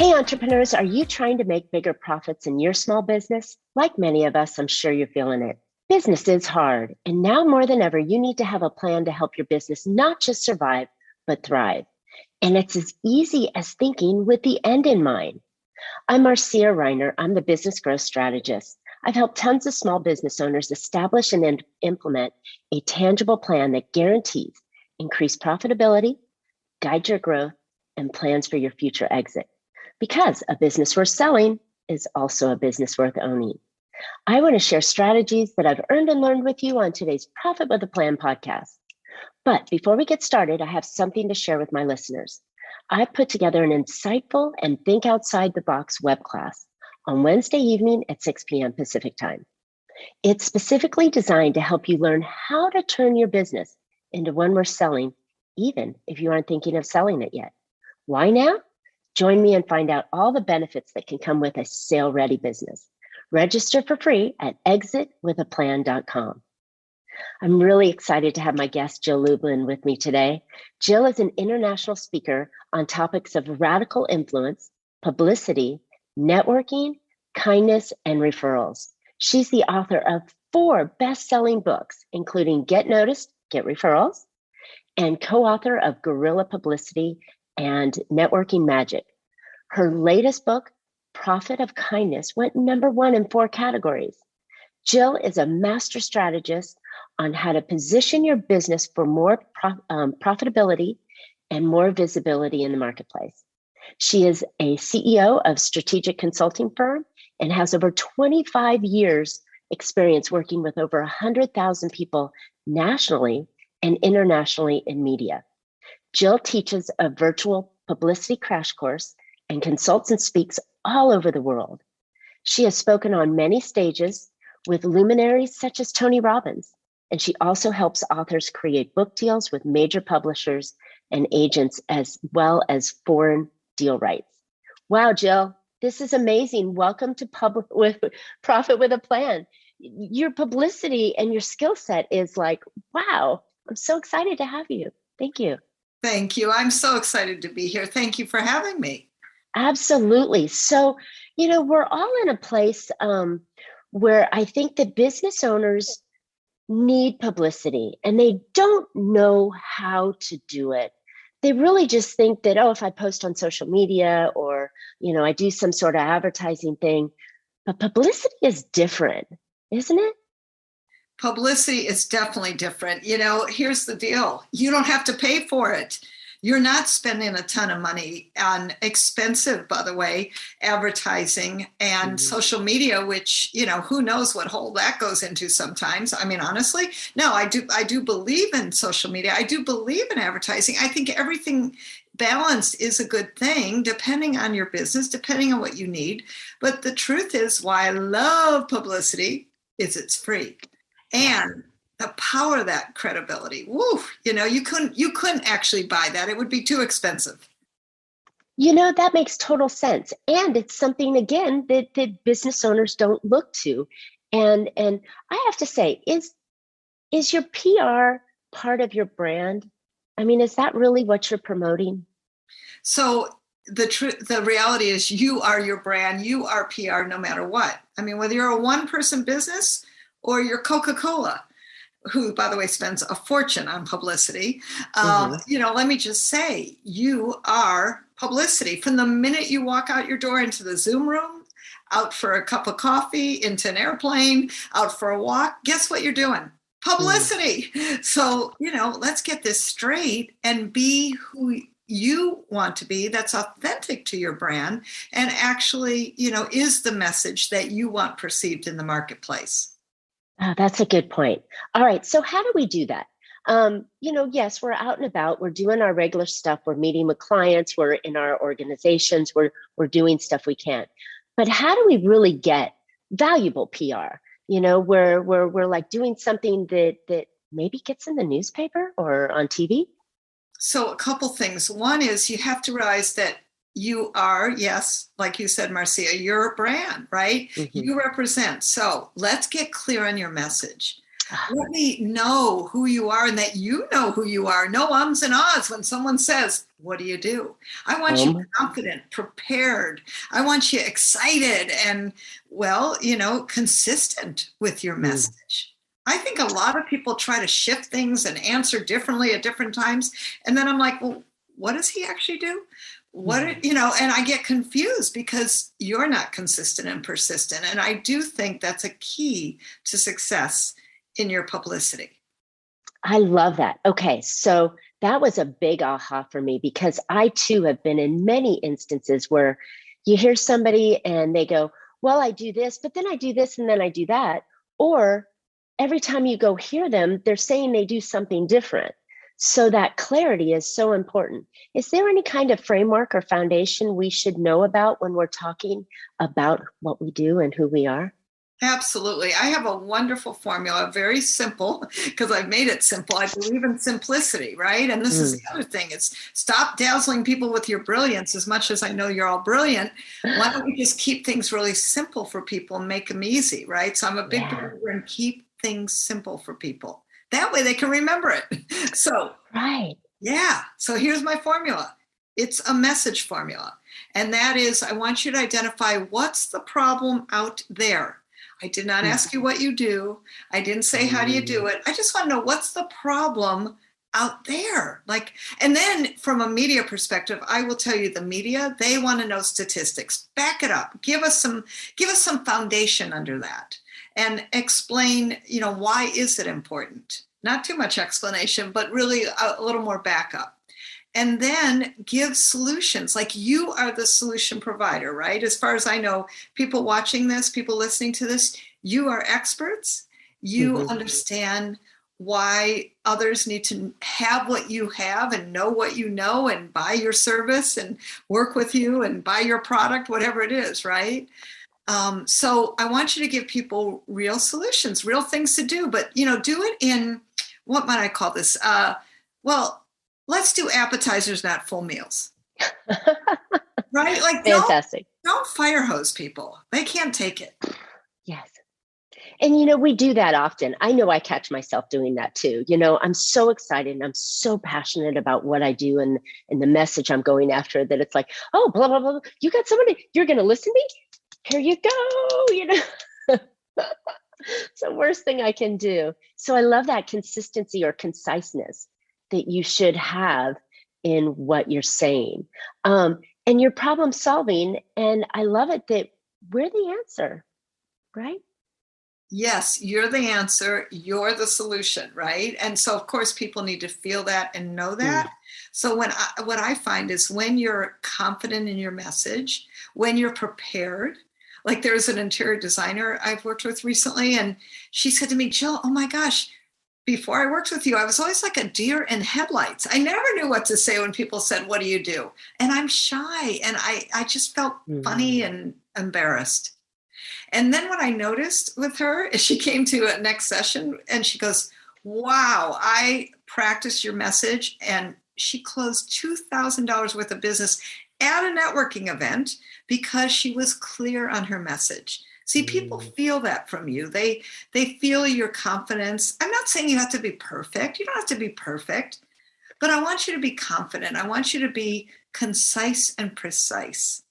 Hey, entrepreneurs, are you trying to make bigger profits in your small business? Like many of us, I'm sure you're feeling it. Business is hard, and now more than ever, you need to have a plan to help your business not just survive, but thrive. And it's as easy as thinking with the end in mind. I'm Marcia Reiner. I'm the business growth strategist. I've helped tons of small business owners establish and implement a tangible plan that guarantees increased profitability, guide your growth, and plans for your future exit. Because a business worth selling is also a business worth owning. I want to share strategies that I've earned and learned with you on today's Profit with a Plan podcast. But before we get started, I have something to share with my listeners. I've put together an insightful and think outside the box web class on Wednesday evening at 6 p.m. Pacific time. It's specifically designed to help you learn how to turn your business into one worth selling, even if you aren't thinking of selling it yet. Why now? Join me and find out all the benefits that can come with a sale-ready business. Register for free at exitwithaplan.com. I'm really excited to have my guest, Jill Lublin, with me today. Jill is an international speaker on topics of radical influence, publicity, networking, kindness, and referrals. She's the author of 4 best-selling books, including Get Noticed, Get Referrals, and co-author of Guerrilla Publicity and Networking Magic. Her latest book, Profit of Kindness, went #1 in 4 categories. Jill is a master strategist on how to position your business for more profitability and more visibility in the marketplace. She is a CEO of strategic consulting firm and has over 25 years experience working with over 100,000 people nationally and internationally in media. Jill teaches a virtual publicity crash course and consults and speaks all over the world. She has spoken on many stages with luminaries such as Tony Robbins, and she also helps authors create book deals with major publishers and agents, as well as foreign deal rights. Wow, Jill, this is amazing. Welcome to Profit with a Plan. Your publicity and your skill set is like, wow, I'm so excited to have you. Thank you. Thank you. I'm so excited to be here. Thank you for having me. Absolutely. So, we're all in a place where I think that business owners need publicity and they don't know how to do it. They really just think that, if I post on social media or, I do some sort of advertising thing, but publicity is different, isn't it? Publicity is definitely different. Here's the deal. You don't have to pay for it. You're not spending a ton of money on expensive, by the way, advertising and social media, which, who knows what hole that goes into sometimes. I mean, honestly, no, I do believe in social media. I do believe in advertising. I think everything balanced is a good thing, depending on your business, depending on what you need. But the truth is, why I love publicity is it's free. And the power of that credibility, you couldn't actually buy that. It would be too expensive. That makes total sense. And it's something, again, that business owners don't look to. And I have to say, is your PR part of your brand? I mean, is that really what you're promoting? So the reality is you are your brand, you are PR no matter what. I mean, whether you're a one-person business or you're Coca-Cola, who, by the way, spends a fortune on publicity. Let me just say, you are publicity. From the minute you walk out your door into the Zoom room, out for a cup of coffee, into an airplane, out for a walk, guess what you're doing? Publicity. So, let's get this straight and be who you want to be, that's authentic to your brand and actually, is the message that you want perceived in the marketplace. Oh, that's a good point. All right. So how do we do that? Yes, we're out and about. We're doing our regular stuff. We're meeting with clients. We're in our organizations. We're doing stuff we can. But how do we really get valuable PR? Where we're like doing something that maybe gets in the newspaper or on TV? So a couple things. One is you have to realize that you are, yes, like you said, Marcia, you're a brand, right? You represent. So let's get clear on your message. Let me know who you are and that you know who you are. No ums and ahs when someone says, what do you do? I want you confident, prepared. I want you excited and, well, consistent with your message. I think a lot of people try to shift things and answer differently at different times. And then I'm like, well, what does he actually do? And I get confused because you're not consistent and persistent. And I do think that's a key to success in your publicity. I love that. Okay. So that was a big aha for me, because I too have been in many instances where you hear somebody and they go, well, I do this, but then I do this and then I do that. Or every time you go hear them, they're saying they do something different. So that clarity is so important. Is there any kind of framework or foundation we should know about when we're talking about what we do and who we are? Absolutely. I have a wonderful formula, very simple, because I've made it simple. I believe in simplicity, right? And this is the other thing. It's stop dazzling people with your brilliance. As much as I know you're all brilliant, why don't we just keep things really simple for people and make them easy, right? So I'm a big believer in keep things simple for people. That way they can remember it. So, So here's my formula. It's a message formula. And that is, I want you to identify what's the problem out there. I did not ask you what you do. I didn't say, how do you do it? I just want to know what's the problem out there. And then from a media perspective, I will tell you the media, they want to know statistics. Back it up. Give us some foundation under that and explain, why is it important? Not too much explanation, but really a little more backup. And then give solutions. Like, you are the solution provider, right? As far as I know, people watching this, people listening to this, you are experts. You understand why others need to have what you have and know what you know and buy your service and work with you and buy your product, whatever it is, right? So I want you to give people real solutions, real things to do, but, do it in, what might I call this? Let's do appetizers, not full meals. Right? Fantastic. Don't fire hose people. They can't take it. Yes. And, we do that often. I know I catch myself doing that too. I'm so excited and I'm so passionate about what I do and the message I'm going after, that it's like, oh, blah, blah, blah. You got somebody, you're going to listen to me? Here you go, It's the worst thing I can do. So I love that consistency or conciseness that you should have in what you're saying. And you're problem solving. And I love it that we're the answer, right? Yes, you're the answer. You're the solution, right? And so, of course, people need to feel that and know that. So what I find is when you're confident in your message, when you're prepared, like there's an interior designer I've worked with recently, and she said to me, Jill, oh my gosh, before I worked with you, I was always like a deer in headlights. I never knew what to say when people said, what do you do? And I'm shy, and I just felt funny and embarrassed. And then what I noticed with her is she came to a next session and she goes, wow, I practiced your message. And she closed $2,000 worth of business at a networking event because she was clear on her message. See, people feel that from you. They feel your confidence. I'm not saying you have to be perfect. You don't have to be perfect, but I want you to be confident. I want you to be concise and precise.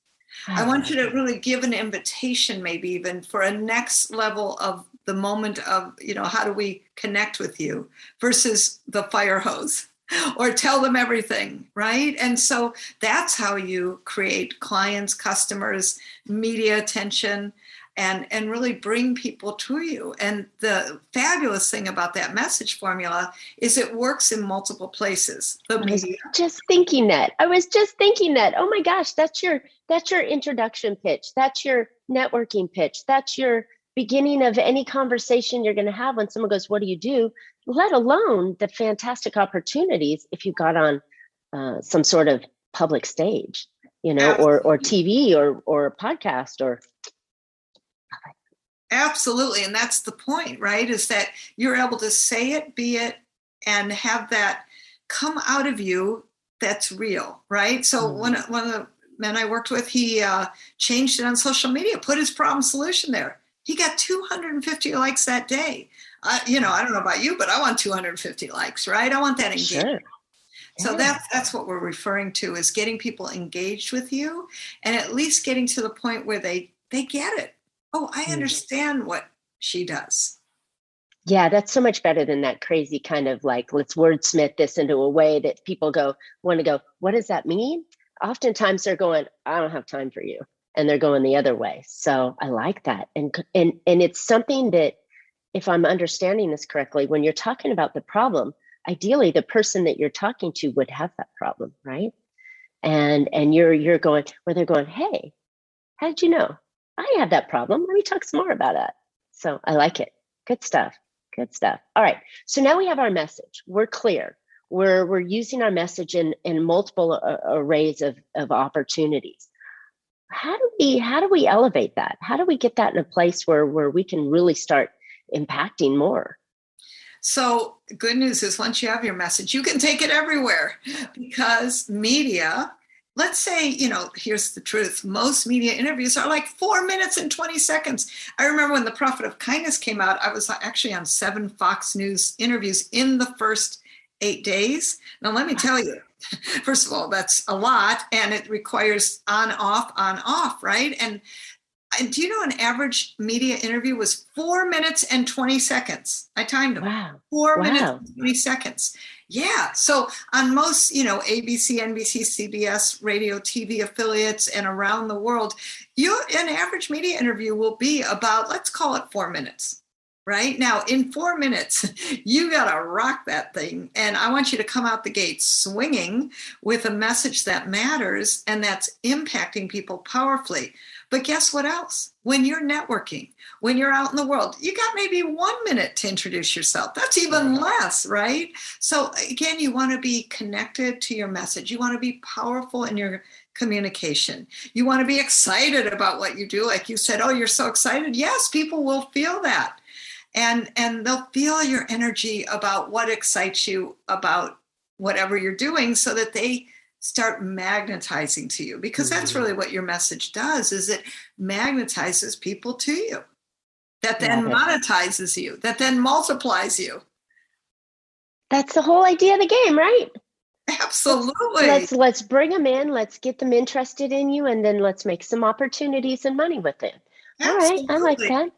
I want you to really give an invitation, maybe even for a next level of the moment of, how do we connect with you versus the fire hose or tell them everything, right? And so that's how you create clients, customers, media attention, and really bring people to you. And the fabulous thing about that message formula is it works in multiple places. I was just thinking that. Oh my gosh, that's your introduction pitch. That's your networking pitch. That's your beginning of any conversation you're going to have when someone goes, what do you do? Let alone the fantastic opportunities if you got on some sort of public stage, or TV or podcast or. Absolutely. And that's the point, right? Is that you're able to say it, be it, and have that come out of you that's real, right? So one of the men I worked with, he changed it on social media, put his problem solution there. He got 250 likes that day. I don't know about you, but I want 250 likes, right? I want that engagement. Sure. So Yeah. that's what we're referring to, is getting people engaged with you, and at least getting to the point where they get it. Oh, I understand what she does. Yeah, that's so much better than that crazy kind of like, let's wordsmith this into a way that people want to go, what does that mean? Oftentimes they're going, I don't have time for you. And they're going the other way. So I like that. And it's something that, if I'm understanding this correctly, when you're talking about the problem, ideally the person that you're talking to would have that problem, right? And you're going, where they're going, hey, how did you know? I have that problem. Let me talk some more about it. So I like it. Good stuff. Good stuff. All right. So now we have our message. We're clear. We're using our message in multiple arrays of opportunities. How do we elevate that? How do we get that in a place where we can really start impacting more? So good news is, once you have your message, you can take it everywhere, because media, let's say, here's the truth. Most media interviews are like 4 minutes and 20 seconds. I remember when The Prophet of Kindness came out, I was actually on 7 Fox News interviews in the first 8 days. Now, let me tell you, first of all, that's a lot, and it requires on, off, right? And do you know an average media interview was 4 minutes and 20 seconds? I timed them. Wow. 4 minutes and 20 seconds. Yeah. So on most, ABC, NBC, CBS, radio, TV affiliates, and around the world, an average media interview will be about, let's call it 4 minutes. Right now, in 4 minutes, you got to rock that thing. And I want you to come out the gate swinging with a message that matters and that's impacting people powerfully. But guess what else? When you're networking, when you're out in the world, you got maybe 1 minute to introduce yourself. That's even less, right? So again, you want to be connected to your message. You want to be powerful in your communication. You want to be excited about what you do. Like you said, oh, you're so excited. Yes, people will feel that. And they'll feel your energy about what excites you about whatever you're doing, so that they start magnetizing to you, because that's really what your message does, is it magnetizes people to you, that then monetizes you, that then multiplies you. That's the whole idea of the game, right? Absolutely. Let's bring them in, let's get them interested in you, and then let's make some opportunities and money with it. Absolutely. All right, I like that.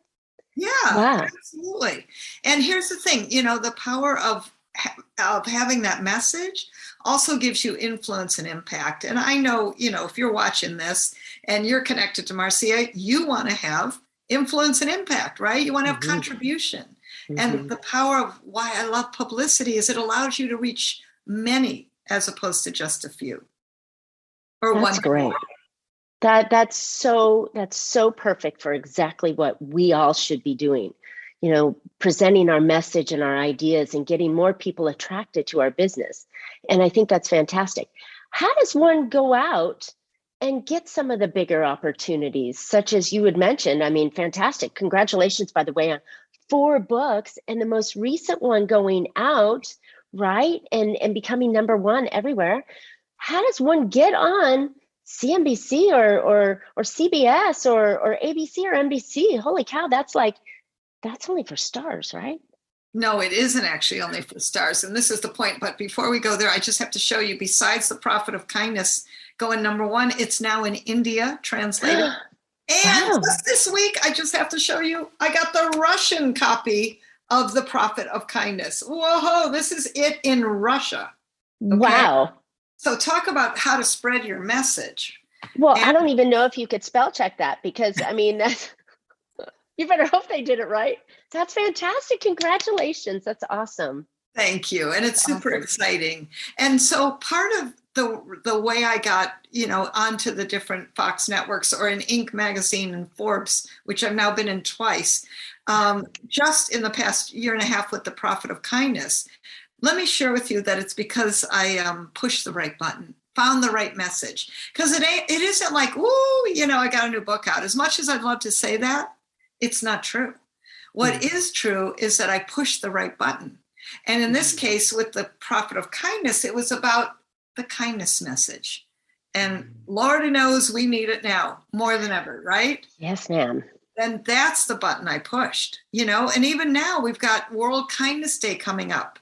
Yeah, wow. Absolutely. And here's the thing, the power of having that message also gives you influence and impact. And I know, if you're watching this and you're connected to Marcia, you want to have influence and impact, right? You want to have contribution. And the power of why I love publicity is it allows you to reach many as opposed to just a few. Or That's great. That's so perfect for exactly what we all should be doing. Presenting our message and our ideas and getting more people attracted to our business. And I think that's fantastic. How does one go out and get some of the bigger opportunities, such as you had mentioned? I mean, fantastic. Congratulations, by the way, on 4 books, and the most recent one going out, right? And becoming #1 everywhere. How does one get on CNBC or CBS or ABC or NBC? Holy cow, that's only for stars, right? No, it isn't actually only for stars. And this is the point. But before we go there, I just have to show you, besides The Prophet of Kindness going #1, it's now in India translated. And just this week, I just have to show you, I got the Russian copy of The Prophet of Kindness. Whoa, this is it in Russia. Okay? Wow. So talk about how to spread your message. Well, I don't even know if you could spell check that, because I mean, you better hope they did it right. That's fantastic. Congratulations. That's awesome. Thank you. And it's super exciting. And so part of the way I got, onto the different Fox networks, or in Inc. magazine and Forbes, which I've now been in twice, just in the past year and a half with The Prophet of Kindness. Let me share with you that it's because I pushed the right button, found the right message. Because it isn't like, ooh, I got a new book out. As much as I'd love to say that, it's not true. What is true is that I pushed the right button. And in this case, with The Prophet of Kindness, it was about the kindness message. And Lord knows we need it now more than ever, right? Yes, ma'am. then that's the button I pushed, and even now we've got World Kindness Day coming up.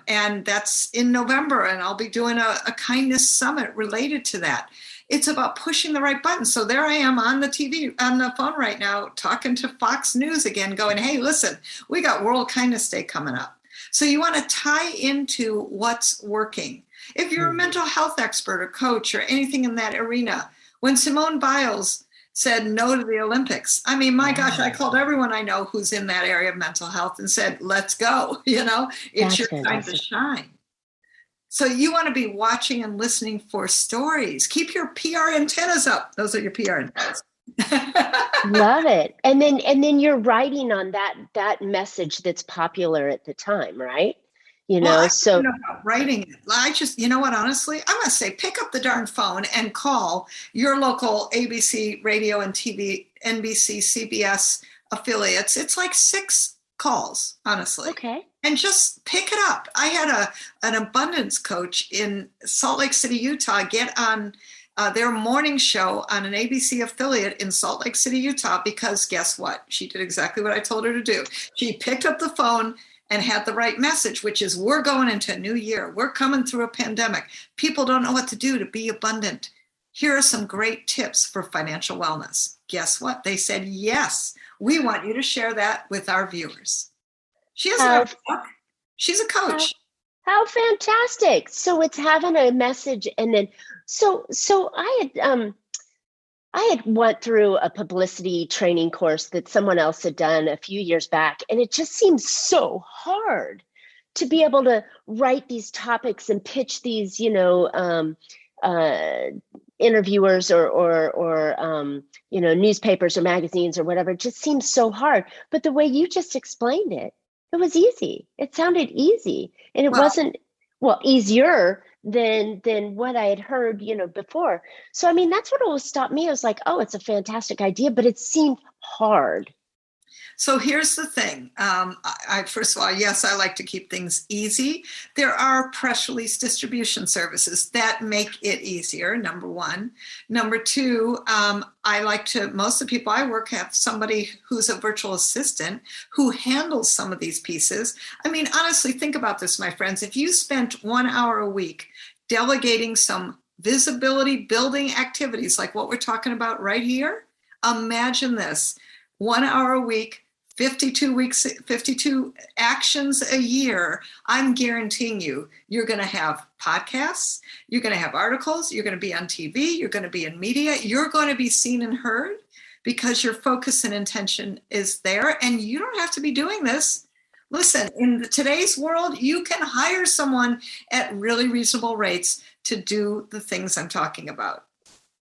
And that's in November, and I'll be doing a kindness summit related to that. It's about pushing the right button. So there I am on the phone right now, talking to Fox News again, going, hey, listen, we got World Kindness Day coming up. So you want to tie into what's working. If you're a mental health expert or coach or anything in that arena, when Simone Biles said no to the Olympics, I mean, my gosh, I called everyone I know who's in that area of mental health and said, let's go, it's your time to shine. So you want to be watching and listening for stories. Keep your PR antennas up. Those are your PR antennas. Love it. And then you're writing on that message that's popular at the time, right? So writing it. I just, honestly, I'm going to say, pick up the darn phone and call your local ABC radio and TV, NBC, CBS affiliates. It's like 6 calls, honestly. Okay. And just pick it up. I had an abundance coach in Salt Lake City, Utah, get on their morning show on an ABC affiliate in Salt Lake City, Utah, because guess what? She did exactly what I told her to do. She picked up the phone and had the right message, which is, we're going into a new year. We're coming through a pandemic. People don't know what to do to be abundant. Here are some great tips for financial wellness. Guess what? They said, yes, we want you to share that with our viewers. She doesn't have a book. She's a coach. How fantastic. So it's having a message. And then, so I had went through a publicity training course that someone else had done a few years back, and it just seems so hard to be able to write these topics and pitch these, interviewers or newspapers or magazines or whatever. It just seems so hard. But the way you just explained it, it was easy. It sounded easy, and it wasn't easier than what I had heard, before. So, I mean, that's what always stopped me. I was like, oh, it's a fantastic idea, but it seemed hard. So here's the thing. I first of all, yes, I like to keep things easy. There are press release distribution services that make it easier, number one. Number two, most of the people I work have somebody who's a virtual assistant who handles some of these pieces. I mean, honestly, think about this, my friends. If you spent 1 hour a week delegating some visibility building activities like what we're talking about right here, imagine this, 1 hour a week, 52 actions a year, I'm guaranteeing you're going to have podcasts, you're going to have articles, you're going to be on TV, you're going to be in media, you're going to be seen and heard because your focus and intention is there. And you don't have to be doing this. Listen, in today's world, you can hire someone at really reasonable rates to do the things I'm talking about.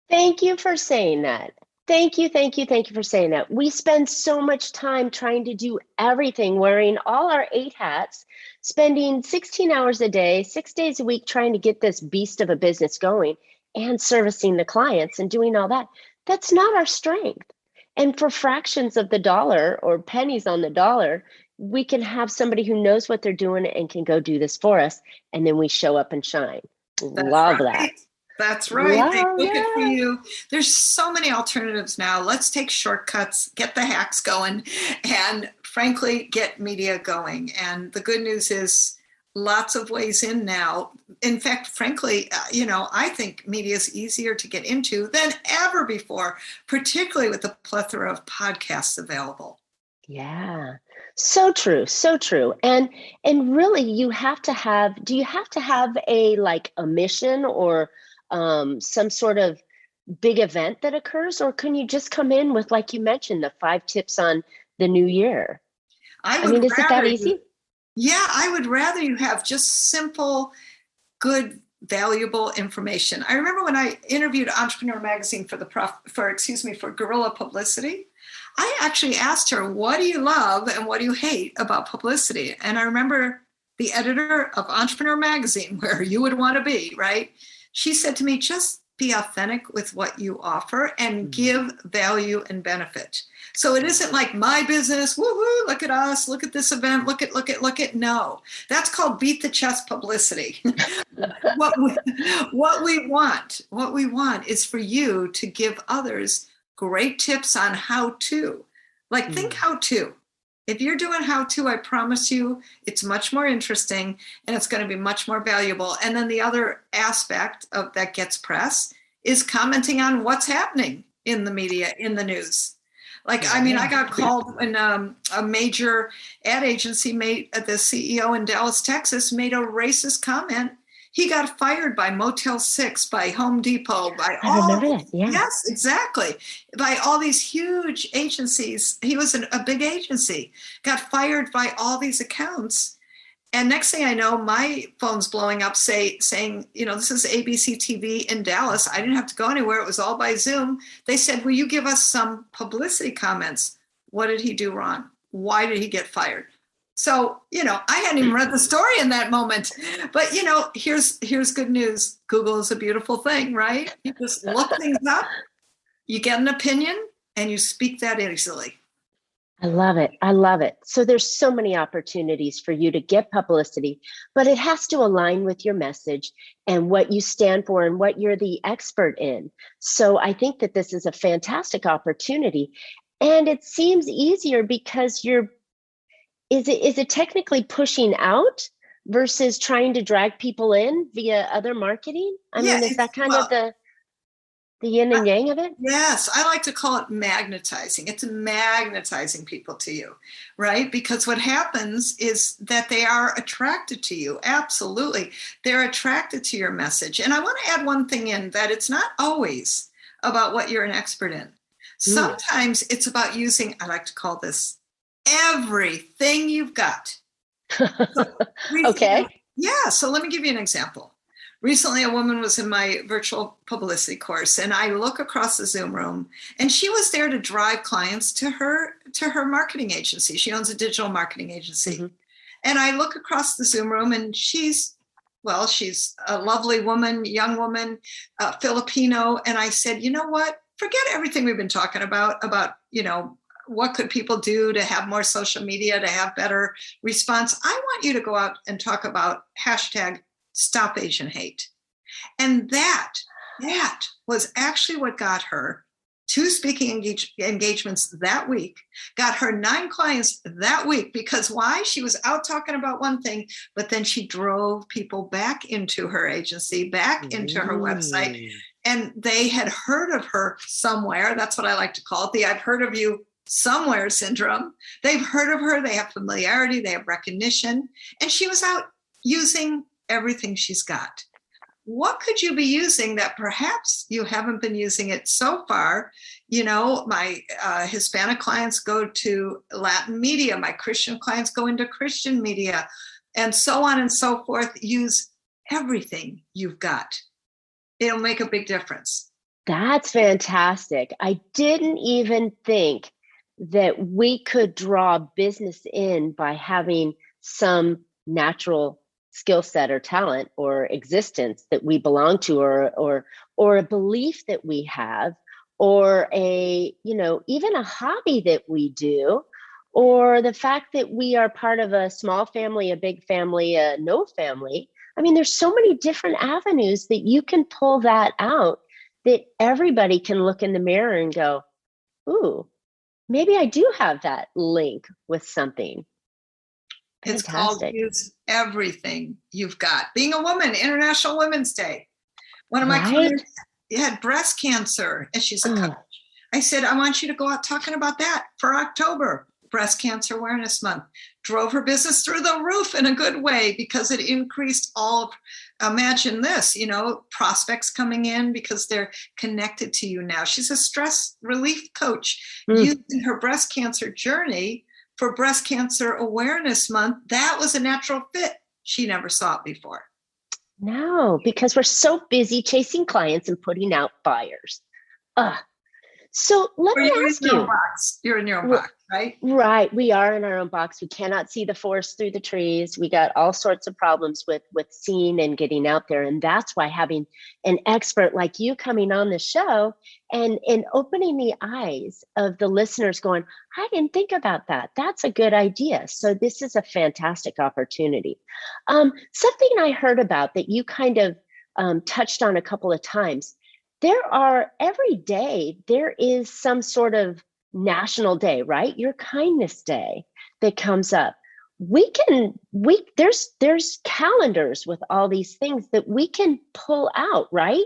Thank you for saying that. Thank you for saying that. We spend so much time trying to do everything, wearing all our 8 hats, spending 16 hours a day, 6 days a week, trying to get this beast of a business going and servicing the clients and doing all that. That's not our strength. And for fractions of the dollar or pennies on the dollar, we can have somebody who knows what they're doing and can go do this for us. And then we show up and shine. Love that. That's right. They book it for you. There's so many alternatives now. Let's take shortcuts, get the hacks going, and frankly, get media going. And the good news is lots of ways in now. In fact, frankly, I think media is easier to get into than ever before, particularly with the plethora of podcasts available. Yeah, so true, so true. And really, do you have to have a mission or some sort of big event that occurs, or can you just come in with, like you mentioned, the 5 tips on the new year? I mean, is it that easy? Yeah, I would rather you have just simple, good, valuable information. I remember when I interviewed Entrepreneur Magazine for Guerrilla Publicity, I actually asked her, what do you love and what do you hate about publicity? And I remember the editor of Entrepreneur Magazine, where you would want to be, right? She said to me, just be authentic with what you offer and give value and benefit. So it isn't like my business, woohoo, look at us, look at this event, look at. No, that's called beat the chest publicity. What we want is for you to give others great tips on how to. Like, think how to. If you're doing how to, I promise you it's much more interesting and it's going to be much more valuable. And then the other aspect of that gets press is commenting on what's happening in the media, in the news. Like, I mean, I got called when a major ad agency the CEO in Dallas, Texas, made a racist comment. He got fired by Motel 6, by Home Depot, by Yes, exactly. By all these huge agencies. He was a big agency, got fired by all these accounts. And next thing I know, my phone's blowing up saying, this is ABC TV in Dallas. I didn't have to go anywhere. It was all by Zoom. They said, will you give us some publicity comments? What did he do wrong? Why did he get fired? So, I hadn't even read the story in that moment. But, here's good news. Google is a beautiful thing, right? You just look things up, you get an opinion, and you speak that easily. I love it. I love it. So there's so many opportunities for you to get publicity, but it has to align with your message and what you stand for and what you're the expert in. So I think that this is a fantastic opportunity. And it seems easier because is it technically pushing out versus trying to drag people in via other marketing? I mean, is that kind of the yin and yang of it? Yes, I like to call it magnetizing. It's magnetizing people to you, right? Because what happens is that they are attracted to you. Absolutely. They're attracted to your message. And I want to add one thing in, that it's not always about what you're an expert in. Sometimes it's about using, I like to call this, everything you've got. Okay. Yeah. So let me give you an example. Recently, a woman was in my virtual publicity course, and I look across the Zoom room, and she was there to drive clients to her marketing agency. She owns a digital marketing agency. Mm-hmm. And I look across the Zoom room, and she's a lovely woman, young woman, Filipino. And I said, you know what? Forget everything we've been talking about, what could people do to have more social media, to have better response. I want you to go out and talk about #Stop Asian Hate. And that was actually what got her 2 speaking engagements that week, got her 9 clients that week. Because why? She was out talking about one thing, but then she drove people back into her agency, back into her website. And they had heard of her somewhere. That's what I like to call it, the I've heard of you somewhere syndrome. They've heard of her. They have familiarity. They have recognition. And she was out using everything she's got. What could you be using that perhaps you haven't been using it so far? My Hispanic clients go to Latin media. My Christian clients go into Christian media, and so on and so forth. Use everything you've got. It'll make a big difference. That's fantastic. I didn't even think that we could draw business in by having some natural skill set or talent or existence that we belong to, or a belief that we have, or even a hobby that we do, or the fact that we are part of a small family, a big family, a no family. I mean, there's so many different avenues that you can pull that out, that everybody can look in the mirror and go, ooh, maybe I do have that link with something. It's called Use Everything You've Got. Being a woman, International Women's Day. One of my clients had breast cancer, and she's a coach. I said, I want you to go out talking about that for October, Breast Cancer Awareness Month. Drove her business through the roof in a good way, because it increased imagine this, prospects coming in because they're connected to you now. She's a stress relief coach using her breast cancer journey for Breast Cancer Awareness Month. That was a natural fit. She never saw it before. No, because we're so busy chasing clients and putting out fires. So let me ask you. You're in your own box, right? Right. We are in our own box. We cannot see the forest through the trees. We got all sorts of problems with seeing and getting out there. And that's why having an expert like you coming on the show and opening the eyes of the listeners going, I didn't think about that. That's a good idea. So this is a fantastic opportunity. Something I heard about that you kind of touched on a couple of times. every day, there is some sort of national day, right? Your kindness day that comes up. There's calendars with all these things that we can pull out, right?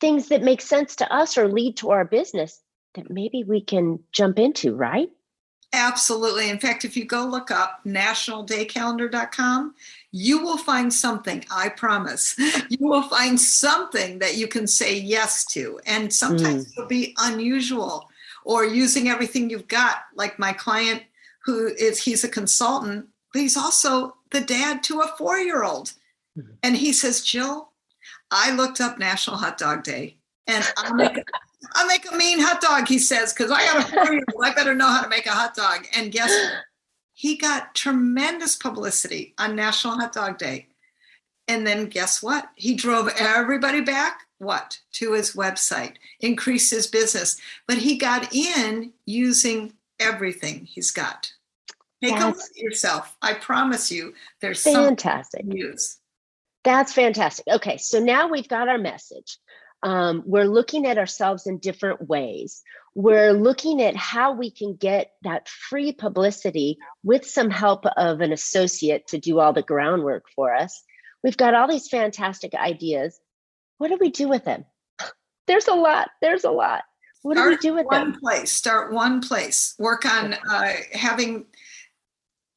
Things that make sense to us or lead to our business that maybe we can jump into, right? Absolutely. In fact, if you go look up nationaldaycalendar.com, you will find something, I promise. You will find something that you can say yes to. And sometimes it'll be unusual, or using everything you've got. Like my client he's a consultant, but he's also the dad to a 4-year-old. And he says, Jill, I looked up National Hot Dog Day, and I'll make a mean hot dog, he says, because I got a 4-year-old. I better know how to make a hot dog. And guess what? He got tremendous publicity on National Hot Dog Day. And then guess what? He drove everybody back, to his website, increased his business. But he got in using everything he's got. Take a look at yourself. I promise you, there's fantastic something to use. That's fantastic. Okay, so now we've got our message. We're looking at ourselves in different ways. We're looking at how we can get that free publicity with some help of an associate to do all the groundwork for us. We've got all these fantastic ideas. What do we do with them? There's a lot. What do we do with them? Start one place. Work on having,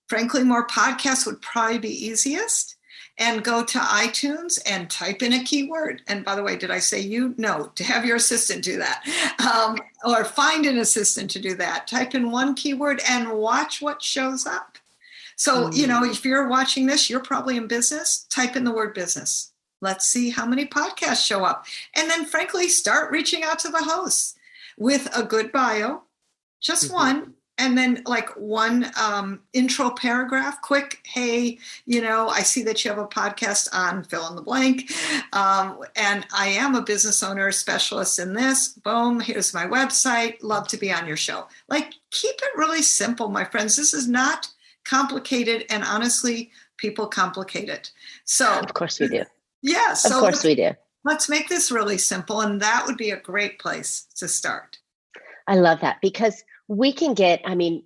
frankly, more podcasts would probably be easiest. And go to iTunes and type in a keyword. And by the way, did I say you? No, to have your assistant do that. Or find an assistant to do that. Type in one keyword and watch what shows up. So, if you're watching this, you're probably in business. Type in the word business. Let's see how many podcasts show up. And then, frankly, start reaching out to the hosts with a good bio, just one. And then like one intro paragraph, quick, hey, I see that you have a podcast on fill in the blank. And I am a business owner specialist in this. Boom, here's my website. Love to be on your show. Like, keep it really simple, my friends. This is not complicated. And honestly, people complicate it. So of course we do. Yeah. So of course we do. Let's make this really simple. And that would be a great place to start. I love that, because we can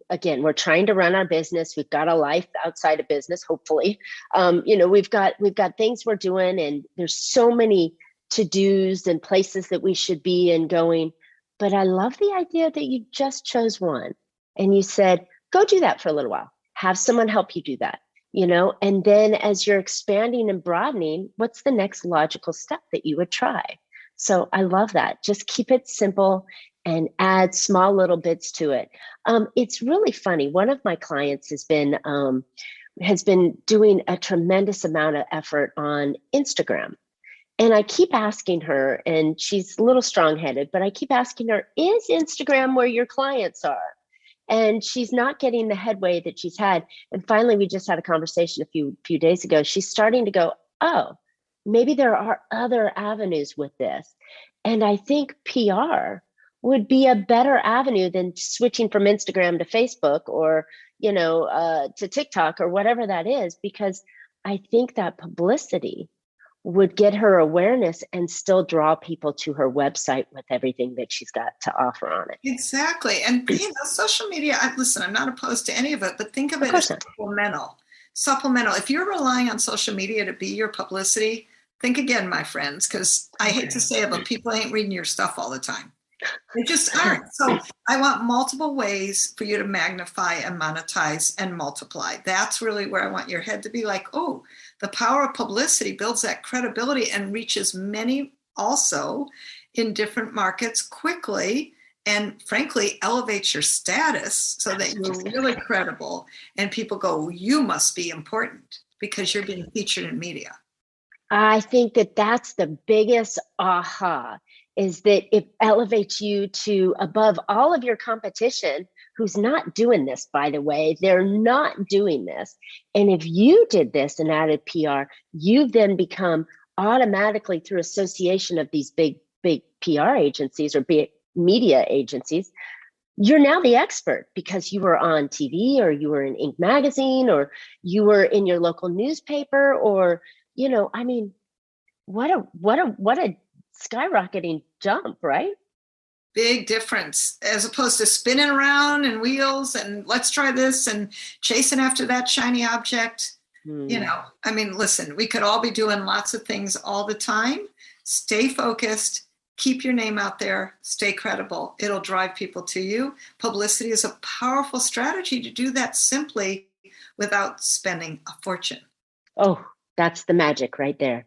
again, we're trying to run our business. We've got a life outside of business, hopefully. We've got things we're doing, and there's so many to-dos and places that we should be and going. But I love the idea that you just chose one and you said, go do that for a little while. Have someone help you do that, and then as you're expanding and broadening, what's the next logical step that you would try? So I love that. Just keep it simple and add small little bits to it. It's really funny. One of my clients has been doing a tremendous amount of effort on Instagram. And I keep asking her, and she's a little strong-headed, but I keep asking her, is Instagram where your clients are? And she's not getting the headway that she's had. And finally, we just had a conversation a few days ago. She's starting to go, oh, maybe there are other avenues with this. And I think PR would be a better avenue than switching from Instagram to Facebook or, to TikTok or whatever that is, because I think that publicity would get her awareness and still draw people to her website with everything that she's got to offer on it. Exactly. And, social media, listen, I'm not opposed to any of it, but think of it as supplemental. If you're relying on social media to be your publicity, think again, my friends, because I hate to say it, but people ain't reading your stuff all the time. They just aren't. So I want multiple ways for you to magnify and monetize and multiply. That's really where I want your head to be like, oh, the power of publicity builds that credibility and reaches many also in different markets quickly, and frankly, elevates your status so that you're really credible and people go, you must be important because you're being featured in media. I think that's the biggest aha, is that it elevates you to above all of your competition, who's not doing this, by the way. They're not doing this. And if you did this and added PR, you then become automatically, through association of these big PR agencies or big media agencies, you're now the expert because you were on TV or you were in Inc. magazine or you were in your local newspaper or, what a skyrocketing jump, right? Big difference, as opposed to spinning around and wheels and let's try this and chasing after that shiny object. I mean, listen, we could all be doing lots of things all the time. Stay focused, keep your name out there, stay credible. It'll drive people to you. Publicity is a powerful strategy to do that simply without spending a fortune. Oh, that's the magic right there.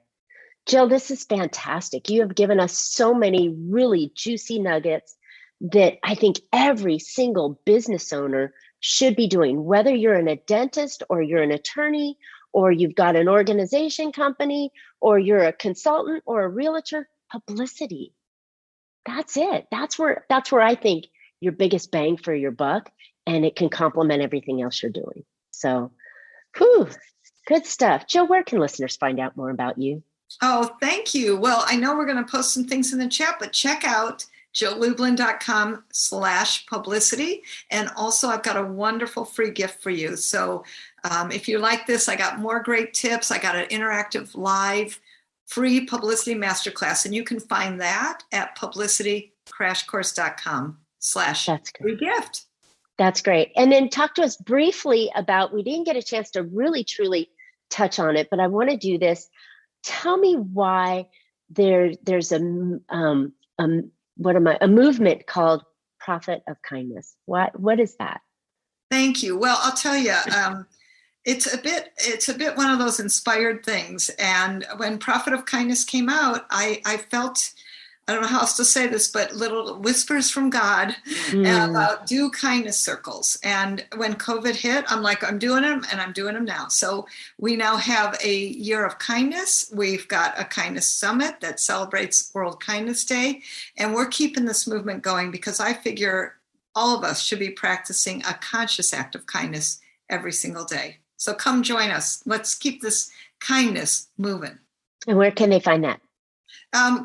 Jill, this is fantastic. You have given us so many really juicy nuggets that I think every single business owner should be doing, whether you're a dentist or you're an attorney, or you've got an organization company, or you're a consultant or a realtor. Publicity. That's it. That's where I think your biggest bang for your buck, and it can complement everything else you're doing. So, good stuff. Jill, where can listeners find out more about you? Oh, thank you. Well, I know we're going to post some things in the chat, but check out jilllublin.com/publicity. And also I've got a wonderful free gift for you. So if you like this, I got more great tips. I got an interactive live free publicity masterclass, and you can find that at publicitycrashcourse.com/free gift. That's great. And then talk to us briefly about, we didn't get a chance to really truly touch on it, but I want to do this. Tell me why there's a movement called Prophet of Kindness. What is that? Thank you. Well, I'll tell you, it's a bit one of those inspired things. And when Prophet of Kindness came out, I felt, I don't know how else to say this, but little whispers from God about do kindness circles. And when COVID hit, I'm like, I'm doing them, and I'm doing them now. So we now have a year of kindness. We've got a kindness summit that celebrates World Kindness Day. And we're keeping this movement going because I figure all of us should be practicing a conscious act of kindness every single day. So come join us. Let's keep this kindness moving. And where can they find that?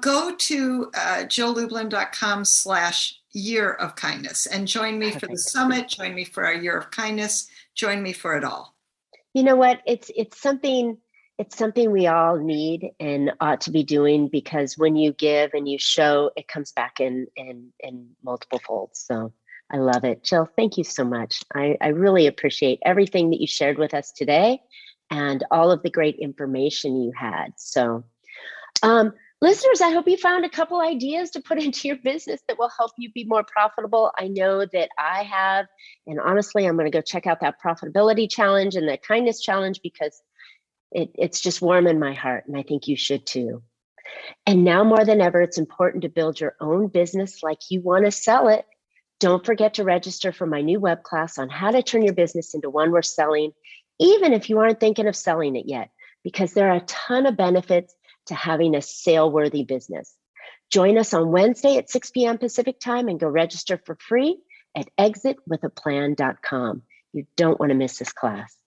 Go to jilllublin.com/year of kindness and join me for the summit, join me for our year of kindness, join me for it all. You know what? It's something we all need and ought to be doing, because when you give and you show, it comes back in multiple folds. So I love it. Jill, thank you so much. I really appreciate everything that you shared with us today and all of the great information you had. So, listeners, I hope you found a couple ideas to put into your business that will help you be more profitable. I know that I have, and honestly, I'm going to go check out that profitability challenge and the kindness challenge, because it's just warm in my heart, and I think you should too. And now more than ever, it's important to build your own business like you want to sell it. Don't forget to register for my new web class on how to turn your business into one worth selling, even if you aren't thinking of selling it yet, because there are a ton of benefits to having a sale-worthy business. Join us on Wednesday at 6 p.m. Pacific time and go register for free at exitwithaplan.com. You don't want to miss this class.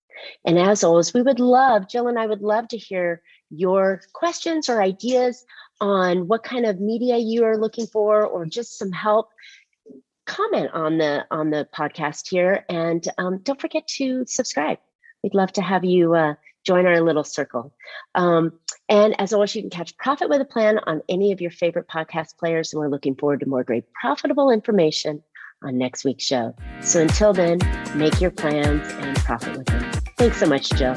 And as always, Jill and I would love to hear your questions or ideas on what kind of media you are looking for, or just some help. Comment on the podcast here, and don't forget to subscribe. We'd love to have you join our little circle. And as always, you can catch Profit with a Plan on any of your favorite podcast players. And we're looking forward to more great profitable information on next week's show. So until then, make your plans and profit with them. Thanks so much, Jill.